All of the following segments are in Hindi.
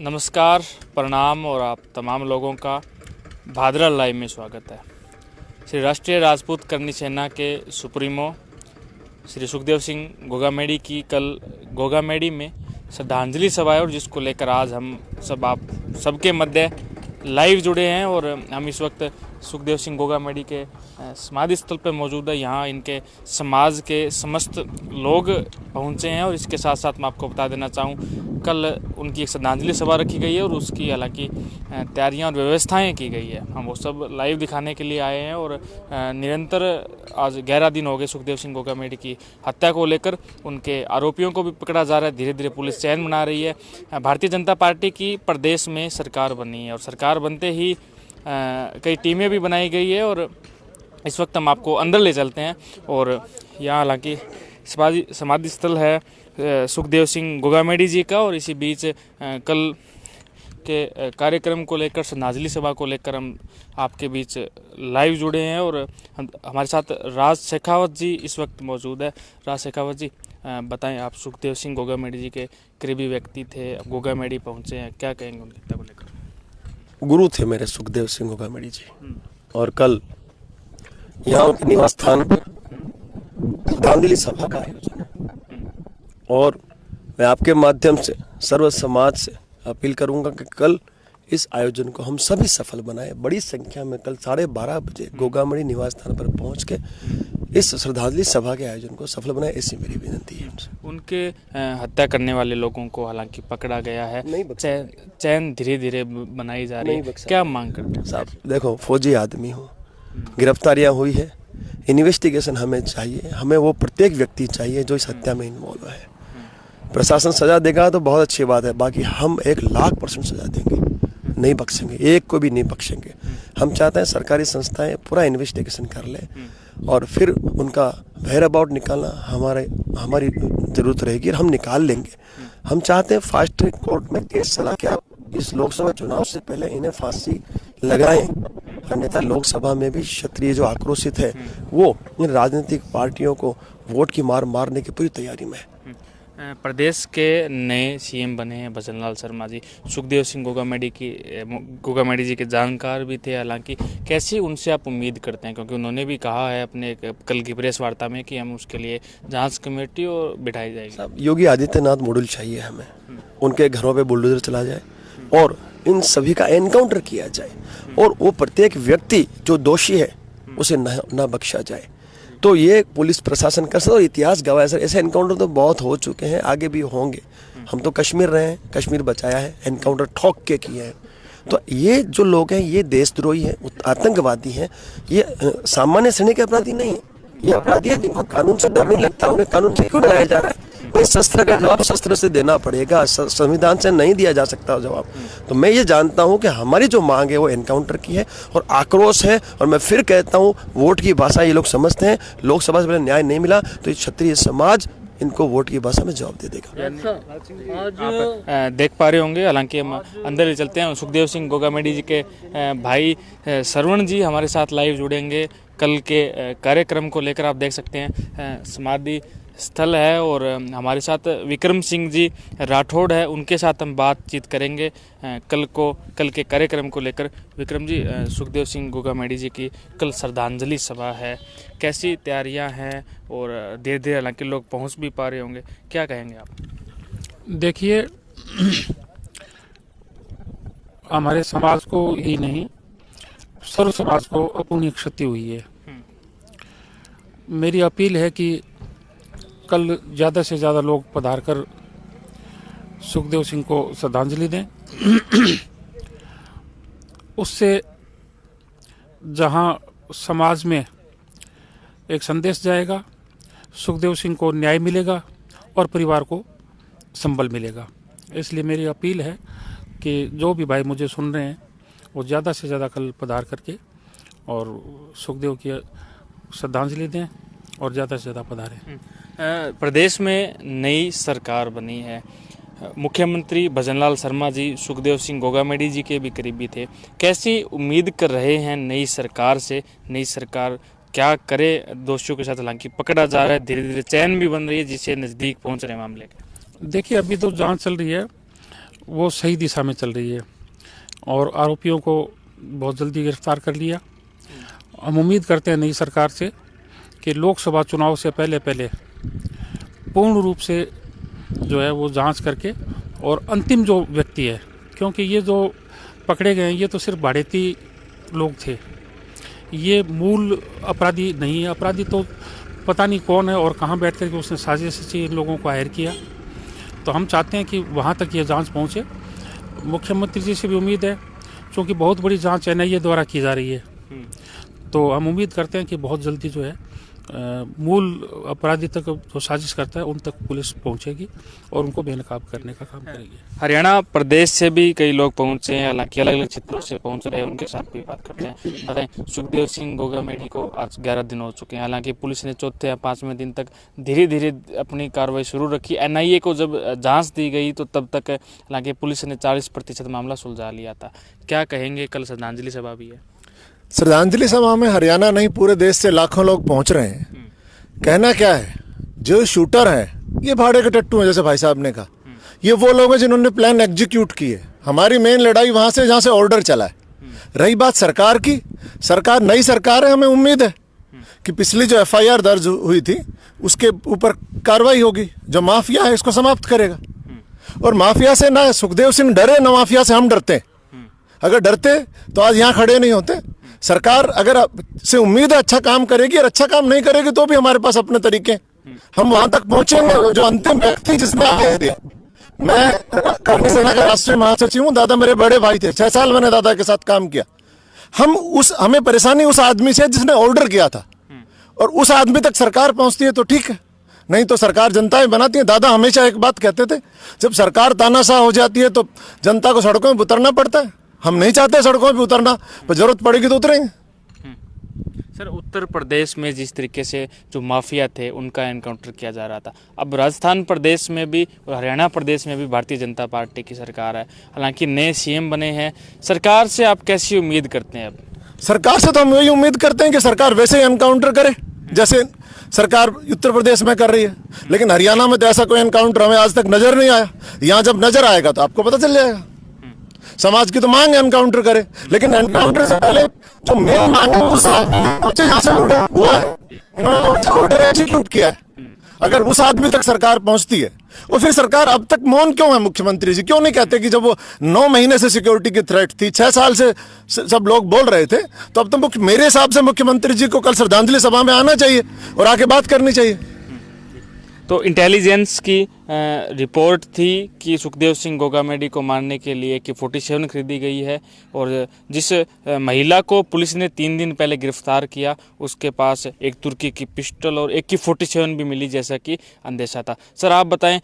नमस्कार, प्रणाम और आप तमाम लोगों का भादरा लाइव में स्वागत है। श्री राष्ट्रीय राजपूत करनी सेना के सुप्रीमो श्री सुखदेव सिंह गोगामेडी की कल गोगामेडी में श्रद्धांजलि सभा है और जिसको लेकर आज हम सब आप सबके मध्य लाइव जुड़े हैं और हम इस वक्त सुखदेव सिंह गोगामेडी के समाधि स्थल पर मौजूद है। यहाँ इनके समाज के समस्त लोग पहुँचे हैं और इसके साथ साथ मैं आपको बता देना चाहूँ कल उनकी एक श्रद्धांजलि सभा रखी गई है और उसकी हालांकि तैयारियां और व्यवस्थाएं की गई है। हम वो सब लाइव दिखाने के लिए आए हैं और निरंतर आज 11 दिन हो गए सुखदेव सिंह गोगामेडी की हत्या को लेकर उनके आरोपियों को भी पकड़ा जा रहा है। धीरे धीरे पुलिस चैन बना रही है। भारतीय जनता पार्टी की प्रदेश में सरकार बनी है और सरकार बनते ही कई टीमें भी बनाई गई है और इस वक्त हम आपको अंदर ले चलते हैं और यहाँ हालांकि समाधि स्थल है सुखदेव सिंह गोगामेडी जी का और इसी बीच कल के कार्यक्रम को लेकर श्रद्धांजलि सभा को लेकर हम आपके बीच लाइव जुड़े हैं और हमारे साथ राज शेखावत जी इस वक्त मौजूद है। राज शेखावत जी, बताएं, आप सुखदेव सिंह गोगामेडी जी के करीबी व्यक्ति थे, अब गोगामेडी पहुंचे हैं, क्या कहेंगे उनकी हत्या को लेकर? गुरु थे मेरे सुखदेव सिंह गोगामेडी जी और कल यहाँ उनके निवास स्थान पर श्रद्धांजलि सभा का आयोजन है और मैं आपके माध्यम से सर्व समाज से अपील करूंगा कि कल इस आयोजन को हम सभी सफल बनाएं। बड़ी संख्या में कल 12:30 बजे गोगामेडी निवास स्थान पर पहुंच के इस श्रद्धांजलि सभा के आयोजन को सफल बनाएं, ऐसी मेरी विनती है। उनके हत्या करने वाले लोगों को हालांकि पकड़ा गया है, चैन धीरे धीरे बनाई जा रही है, क्या मांग करते हैं? साहब देखो, फौजी आदमी हो, गिरफ्तारियां हुई है, इन्वेस्टिगेशन हमें चाहिए, हमें वो प्रत्येक व्यक्ति चाहिए जो इस हत्या में इन्वॉल्व है। प्रशासन सजा देगा तो बहुत अच्छी बात है, बाकी हम 1,00,000% सजा देंगे, नहीं बख्शेंगे, एक को भी नहीं बख्शेंगे। हम चाहते हैं सरकारी संस्थाएं पूरा इन्वेस्टिगेशन कर ले और फिर उनका वेयर अबाउट निकालना हमारी जरूरत रहेगी और हम निकाल लेंगे। हम चाहते हैं फास्ट ट्रैक कोर्ट में केस चला के आप इस लोकसभा चुनाव से पहले इन्हें फांसी लगाएं। अन्यथा लोकसभा में भी क्षत्रिय जो आक्रोशित है वो इन राजनीतिक पार्टियों को वोट की मार मारने की पूरी तैयारी में है। प्रदेश के नए सीएम बने हैं भजनलाल शर्मा जी, सुखदेव सिंह गोगामेडी जी के जानकार भी थे। हालांकि कैसी उनसे आप उम्मीद करते हैं, क्योंकि उन्होंने भी कहा है अपने कल की प्रेस वार्ता में कि हम उसके लिए जांच कमेटी और बिठाई जाएगी। योगी आदित्यनाथ मॉडल चाहिए हमें, उनके घरों पे बुलडोजर चला जाए और इन सभी का एनकाउंटर किया जाए और वो प्रत्येक व्यक्ति जो दोषी है उसे न बख्शा जाए। तो ये पुलिस प्रशासन कर सकता है और इतिहास गवाह है सर, ऐसे एनकाउंटर तो बहुत हो चुके हैं, आगे भी होंगे। हम तो कश्मीर रहे हैं, कश्मीर बचाया है, एनकाउंटर ठोक के किए हैं। तो ये जो लोग हैं ये देशद्रोही हैं, आतंकवादी हैं, ये सामान्य श्रेणी के अपराधी नहीं है, ये अपराधी है जिनको कानून से डर नहीं लगता। उन्हें कानून से क्यों डराया जा रहा है? शस्त्र का जवाब शस्त्र से देना पड़ेगा, संविधान से नहीं दिया जा सकता जवाब। तो मैं ये जानता हूं कि हमारी जो मांग है वो एनकाउंटर की है और आक्रोश है। और मैं फिर कहता हूं, वोट की भाषा ये लोग समझते हैं, लोकसभा से पहले न्याय नहीं मिला तो ये क्षत्रिय समाज इनको वोट की भाषा में जवाब दे देगा। आप देख पा रहे होंगे, हालांकि हम अंदर ले चलते हैं। सुखदेव सिंह गोगामेडी जी के भाई श्रवण जी हमारे साथ लाइव जुड़ेंगे कल के कार्यक्रम को लेकर। आप देख सकते हैं समाधि स्थल है और हमारे साथ विक्रम सिंह जी राठौड़ है, उनके साथ हम बातचीत करेंगे कल के कार्यक्रम को लेकर। विक्रम जी, सुखदेव सिंह गोगामेडी जी की कल श्रद्धांजलि सभा है, कैसी तैयारियां हैं और धीरे धीरे हालांकि लोग पहुंच भी पा रहे होंगे, क्या कहेंगे आप? देखिए, हमारे समाज को ही नहीं सर्व समाज को अपूर्णीय क्षति हुई है। मेरी अपील है कि कल ज़्यादा से ज़्यादा लोग पधार कर सुखदेव सिंह को श्रद्धांजलि दें। उससे जहां समाज में एक संदेश जाएगा, सुखदेव सिंह को न्याय मिलेगा और परिवार को संबल मिलेगा। इसलिए मेरी अपील है कि जो भी भाई मुझे सुन रहे हैं वो ज़्यादा से ज़्यादा कल पधार करके और सुखदेव की श्रद्धांजलि दें और ज़्यादा से ज़्यादा पधारें। प्रदेश में नई सरकार बनी है, मुख्यमंत्री भजनलाल शर्मा जी सुखदेव सिंह गोगामेडी जी के भी करीबी थे, कैसी उम्मीद कर रहे हैं नई सरकार से? नई सरकार क्या करे दोषियों के साथ? हालांकि पकड़ा जा रहा है, धीरे धीरे चैन भी बन रही है जिससे नजदीक पहुंच रहे मामले के। देखिए, अभी तो जांच चल रही है वो सही दिशा में चल रही है और आरोपियों को बहुत जल्दी गिरफ्तार कर लिया। हम उम्मीद करते हैं नई सरकार से कि लोकसभा चुनाव से पहले पूर्ण रूप से जो है वो जांच करके और अंतिम जो व्यक्ति है, क्योंकि ये जो पकड़े गए हैं ये तो सिर्फ भाड़ेती लोग थे, ये मूल अपराधी नहीं है। अपराधी तो पता नहीं कौन है और कहाँ बैठ कर के उसने साजिश रची इन लोगों को हायर किया। तो हम चाहते हैं कि वहाँ तक ये जांच पहुँचे। मुख्यमंत्री जी से भी उम्मीद है, क्योंकि बहुत बड़ी जांच NIA द्वारा की जा रही है, तो हम उम्मीद करते हैं कि बहुत जल्दी जो है मूल अपराधी तक जो साजिश करता है उन तक पुलिस पहुंचेगी और उनको बेनकाब करने का काम करेगी। हरियाणा प्रदेश से भी कई लोग पहुंचे हैं, हालांकि अलग अलग क्षेत्रों से पहुंच रहे हैं, उनके साथ भी बात करते हैं। बताएं, सुखदेव सिंह गोगामेडी को आज 11 दिन हो चुके हैं, हालांकि पुलिस ने चौथे या 5वें दिन तक धीरे धीरे अपनी कार्रवाई शुरू रखी। NIA को जब जाँच दी गई तो तब तक हालांकि पुलिस ने 40% मामला सुलझा लिया था। क्या कहेंगे? कल श्रद्धांजलि सभा भी है। श्रद्धांजलि सभा में हरियाणा नहीं पूरे देश से लाखों लोग पहुंच रहे हैं। कहना क्या है, जो शूटर हैं ये भाड़े के टट्टू हैं, जैसे भाई साहब ने कहा, ये वो लोग हैं जिन्होंने प्लान एग्जीक्यूट किए। हमारी मेन लड़ाई वहां से जहां से ऑर्डर चला है। रही बात सरकार की, सरकार नई सरकार है, हमें उम्मीद है कि पिछली जो FIR दर्ज हुई थी उसके ऊपर कार्रवाई होगी, जो माफिया है इसको समाप्त करेगा। और माफिया से ना सुखदेव सिंह डरे ना माफिया से हम डरते हैं। अगर डरते तो आज यहाँ खड़े नहीं होते। सरकार अगर से उम्मीद है अच्छा काम करेगी, और अच्छा काम नहीं करेगी तो भी हमारे पास अपने तरीके, हम वहां तक पहुंचेंगे। जो अंतिम व्यक्ति जिसने आदेश दिया, मैं कर्मी सेना का राष्ट्रीय महासचिव हूँ, दादा मेरे बड़े भाई थे, 6 साल मैंने दादा के साथ काम किया। हमें परेशानी उस आदमी से जिसने ऑर्डर किया था, और उस आदमी तक सरकार पहुंचती है तो ठीक है, नहीं तो सरकार जनताएं बनाती है। दादा हमेशा एक बात कहते थे, जब सरकार तानाशाह हो जाती है तो जनता को सड़कों में उतरना पड़ता है। हम नहीं चाहते सड़कों पे उतरना, पर जरूरत पड़ेगी तो उतरेंगे। सर, उत्तर प्रदेश में जिस तरीके से जो माफिया थे उनका एनकाउंटर किया जा रहा था, अब राजस्थान प्रदेश में भी और हरियाणा प्रदेश में भी भारतीय जनता पार्टी की सरकार है, हालांकि नए CM बने हैं। सरकार से आप कैसी उम्मीद करते हैं? अब सरकार से तो हम यही उम्मीद करते हैं कि सरकार वैसे ही एनकाउंटर करे जैसे सरकार उत्तर प्रदेश में कर रही है। लेकिन हरियाणा में तो ऐसा कोई एनकाउंटर हमें आज तक नजर नहीं आया। यहाँ जब नजर आएगा तो आपको पता चल जाएगा। समाज की तो मांग एनकाउंटर करे, लेकिन एनकाउंटर से पहले जो मेन मांग है उस ऑर्डर एग्जीक्यूट किया है। अगर उस आदमी तक सरकार पहुंचती है, और फिर सरकार अब तक मौन क्यों है? मुख्यमंत्री जी क्यों नहीं कहते कि जब वो 9 महीने से सिक्योरिटी की थ्रेट थी, 6 साल से सब लोग बोल रहे थे, तो अब तो मेरे हिसाब से मुख्यमंत्री जी को कल श्रद्धांजलि सभा में आना चाहिए और आके बात करनी चाहिए। तो इंटेलिजेंस की रिपोर्ट थी कि सुखदेव सिंह गोगामेडी को मारने के लिए AK-47 खरीदी गई है, और जिस महिला को पुलिस ने 3 दिन पहले गिरफ्तार किया उसके पास एक तुर्की की पिस्टल और AK-47 भी मिली, जैसा कि अंदेशा था। सर आप बताएं,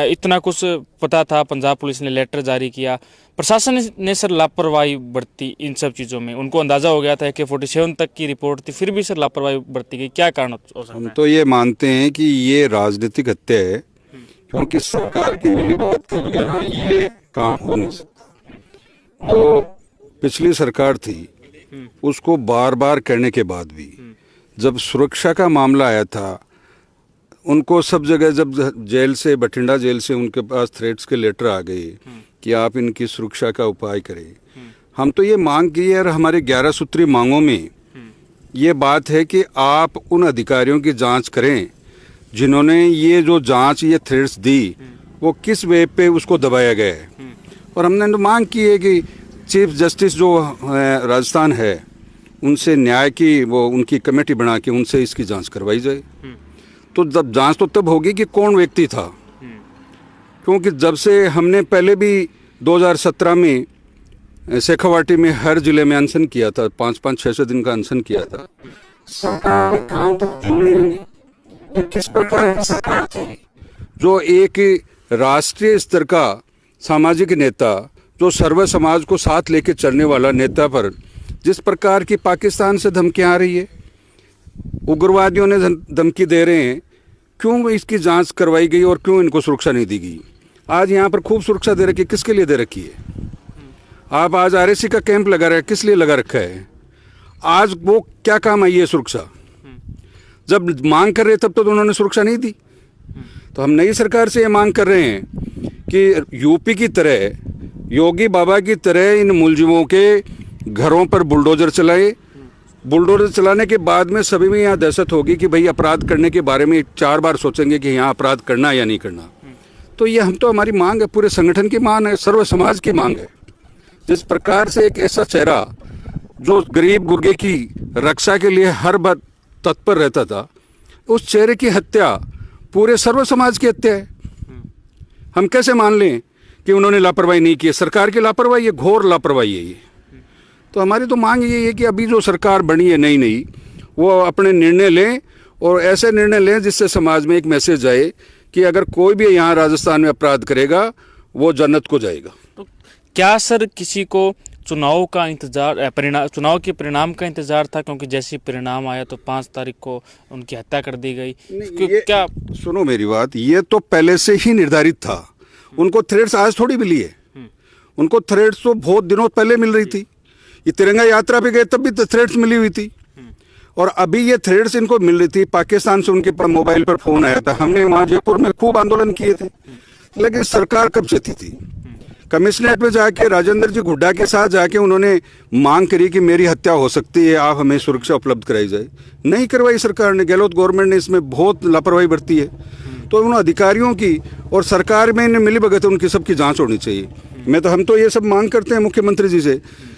इतना कुछ पता था, पंजाब पुलिस ने लेटर जारी किया, प्रशासन ने सर लापरवाही बरती इन सब चीज़ों में, उनको अंदाज़ा हो गया था AK-47 तक की रिपोर्ट थी, फिर भी सर लापरवाही बरती गई, क्या कारण हो सकता है? हम तो ये मानते हैं कि ये राजनीतिक हत्या है, क्योंकि सरकार की बात कर ये काम हो नहीं सकता। तो पिछली सरकार थी, उसको बार बार कहने के बाद भी जब सुरक्षा का मामला आया था, उनको सब जगह जब जेल से, बठिंडा जेल से उनके पास थ्रेट्स के लेटर आ गए कि आप इनकी सुरक्षा का उपाय करें। हम तो ये मांग की है, और हमारे 11 सूत्री मांगों में ये बात है कि आप उन अधिकारियों की जांच करें जिन्होंने ये जो जांच, ये थ्रेट्स दी, वो किस वे पे उसको दबाया गया है। और हमने तो मांग की है कि चीफ जस्टिस जो राजस्थान है उनसे न्याय की वो उनकी कमेटी बना के उनसे इसकी जांच करवाई जाए। तो जब जांच तो तब होगी कि कौन व्यक्ति था, क्योंकि जब से हमने पहले भी 2017 में शेखावाटी में हर जिले में अनशन किया था, 5-5, 6 दिन का अनशन किया था। जो एक राष्ट्रीय स्तर का सामाजिक नेता, जो सर्व समाज को साथ लेके चलने वाला नेता पर जिस प्रकार की पाकिस्तान से धमकियां आ रही है, उग्रवादियों ने धमकी दे रहे हैं, क्यों इसकी जांच करवाई गई और क्यों इनको सुरक्षा नहीं दी गई? आज यहाँ पर खूब सुरक्षा दे रखी है, किसके लिए दे रखी है? आप आज RSC का कैंप लगा रहे हैं, किस लिए लगा रखा है? आज वो क्या काम आई है सुरक्षा? जब मांग कर रहे तब तो उन्होंने सुरक्षा नहीं दी। तो हम नई सरकार से ये मांग कर रहे हैं कि यूपी की तरह योगी बाबा की तरह इन मुलजिमों के घरों पर बुलडोजर चलाए। बुलडोजर चलाने के बाद में सभी में यहाँ दहशत होगी कि भाई अपराध करने के बारे में 4 बार सोचेंगे कि यहाँ अपराध करना या नहीं करना। तो ये हम तो हमारी मांग है, पूरे संगठन की मांग है, सर्व समाज की मांग है। जिस प्रकार से एक ऐसा चेहरा जो गरीब गुर्गे की रक्षा के लिए हर बार तत्पर रहता था, उस चेहरे की हत्या पूरे सर्व समाज की हत्या है। हम कैसे मान लें कि उन्होंने लापरवाही नहीं की? सरकार की लापरवाही है, घोर लापरवाही है ये। तो हमारी तो मांग ये है कि अभी जो सरकार बनी है नई वो अपने निर्णय लें और ऐसे निर्णय लें जिससे समाज में एक मैसेज आए कि अगर कोई भी यहाँ राजस्थान में अपराध करेगा वो जन्नत को जाएगा। तो क्या सर किसी को चुनाव का इंतजार, चुनाव के परिणाम का इंतजार था? क्योंकि जैसे परिणाम आया तो 5 तारीख को उनकी हत्या कर दी गई। क्या सुनो मेरी बात, ये तो पहले से ही निर्धारित था। उनको थ्रेड्स आज थोड़ी मिली है, उनको थ्रेड्स तो बहुत दिनों पहले मिल रही थी। ये तिरंगा यात्रा पे गए तब भी थ्रेड्स मिली हुई थी और अभी ये थ्रेड्स इनको मिल रही थी। पाकिस्तान से उनके मोबाइल पर फोन आया था। हमने वहां जयपुर में खूब आंदोलन किए थे, लेकिन सरकार कब चेती थी? कमिश्नरेट में जाके राजेंद्र जी हुड्डा के साथ जाके उन्होंने मांग करी कि मेरी हत्या हो सकती है, आप हमें सुरक्षा उपलब्ध कराई जाए। नहीं करवाई सरकार ने। गहलोत गवर्नमेंट ने इसमें बहुत लापरवाही बरती है। तो उन अधिकारियों की और सरकार में मिली भगत है, उनकी सबकी जांच होनी चाहिए। हम तो ये सब मांग करते हैं मुख्यमंत्री जी से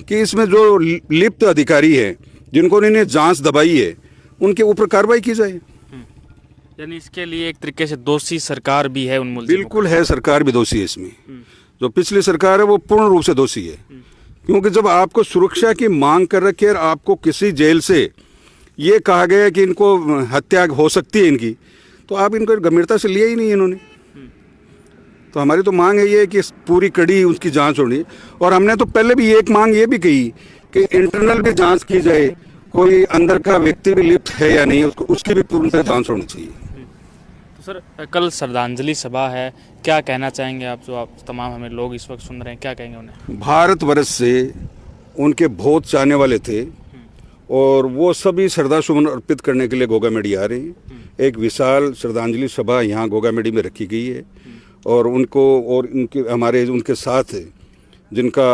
कि इसमें जो लिप्त अधिकारी हैं जिनको इन्हें जांच दबाई है उनके ऊपर कार्रवाई की जाए। यानी इसके लिए एक तरीके से दोषी सरकार भी है उन मुल्जिमों। बिल्कुल है, सरकार भी दोषी है इसमें। जो पिछली सरकार है वो पूर्ण रूप से दोषी है, क्योंकि जब आपको सुरक्षा की मांग कर रखी है और आपको किसी जेल से ये कहा गया कि इनको हत्या हो सकती है इनकी, तो आप इनको गंभीरता से लिया ही नहीं इन्होंने। तो हमारी तो मांग है ये कि पूरी कड़ी उसकी जांच होनी। और हमने तो पहले भी एक मांग ये भी कही कि इंटरनल भी जांच की जाए, कोई अंदर का व्यक्ति भी लिप्त है या नहीं, उसकी भी पूर्ण जांच होनी चाहिए। तो सर, कल श्रद्धांजलि सभा है, क्या कहना चाहेंगे आप? जो आप तमाम हमें लोग इस वक्त सुन रहे हैं, क्या कहेंगे उन्हें? भारतवर्ष से उनके बहुत चाहने वाले थे और वो सभी श्रद्धासुमन अर्पित करने के लिए गोगामेडी आ रहे हैं। एक विशाल श्रद्धांजलि सभा यहाँ गोगामेडी में रखी गई है और उनको और उनके साथ जिनका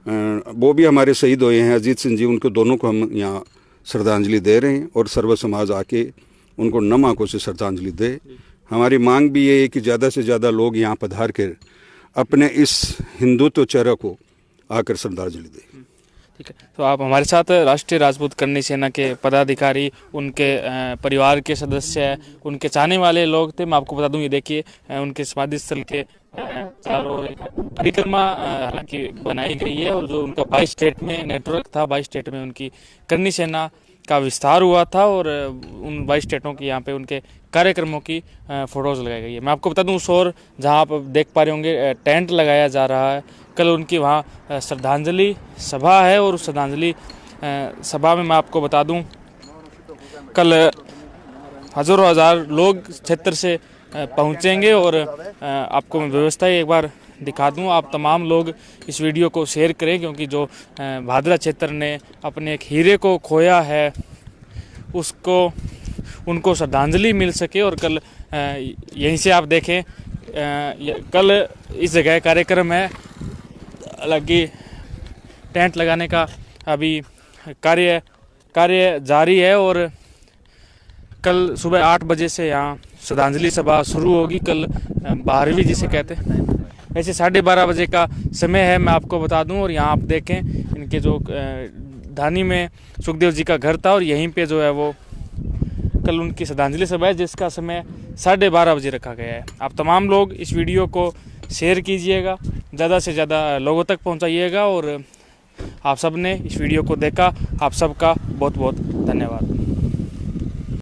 वो भी हमारे शहीद हुए हैं, अजीत सिंह जी, उनको दोनों को हम यहाँ श्रद्धांजलि दे रहे हैं और सर्व समाज आके उनको नम आंखों से श्रद्धांजलि दे। हमारी मांग भी ये है कि ज़्यादा से ज़्यादा लोग यहाँ पधार कर अपने इस हिंदुत्व चेहरा को आकर श्रद्धांजलि दें। ठीक है, तो आप हमारे साथ राष्ट्रीय राजपूत करनी सेना के पदाधिकारी, उनके परिवार के सदस्य, उनके चाहने वाले लोग थे। मैं आपको बता दूं, ये देखिए उनके समाधि स्थल के चारों परिक्रमा हालांकि बनाई गई है और जो उनका 22 स्टेट में नेटवर्क था, 22 स्टेट में उनकी करनी सेना का विस्तार हुआ था और उन 22 स्टेटों की यहाँ पे उनके कार्यक्रमों की फोटोज लगाई गई है। मैं आपको बता दूं, उस ओर जहाँ आप देख पा रहे होंगे टेंट लगाया जा रहा है। कल उनकी वहाँ श्रद्धांजलि सभा है और उस श्रद्धांजलि सभा में मैं आपको बता दूं कल हजारों हजार लोग क्षेत्र से पहुँचेंगे और आपको मैं व्यवस्था एक बार दिखा दूं। आप तमाम लोग इस वीडियो को शेयर करें, क्योंकि जो भादरा क्षेत्र ने अपने एक हीरे को खोया है उनको श्रद्धांजलि मिल सके। और कल यहीं से आप देखें, कल इस जगह कार्यक्रम है, हालांकि टेंट लगाने का अभी कार्य जारी है और कल सुबह 8 बजे से यहाँ श्रद्धांजलि सभा शुरू होगी। कल 12वीं जिसे कहते हैं, ऐसे 12:30 बजे का समय है, मैं आपको बता दूं। और यहाँ आप देखें, इनके जो धानी में सुखदेव जी का घर था और यहीं पे जो है वो कल उनकी श्रद्धांजलि सभा है, जिसका समय 12:30 बजे रखा गया है। आप तमाम लोग इस वीडियो को शेयर कीजिएगा, ज़्यादा से ज़्यादा लोगों तक पहुँचाइएगा और आप सब ने इस वीडियो को देखा, आप सबका बहुत बहुत धन्यवाद।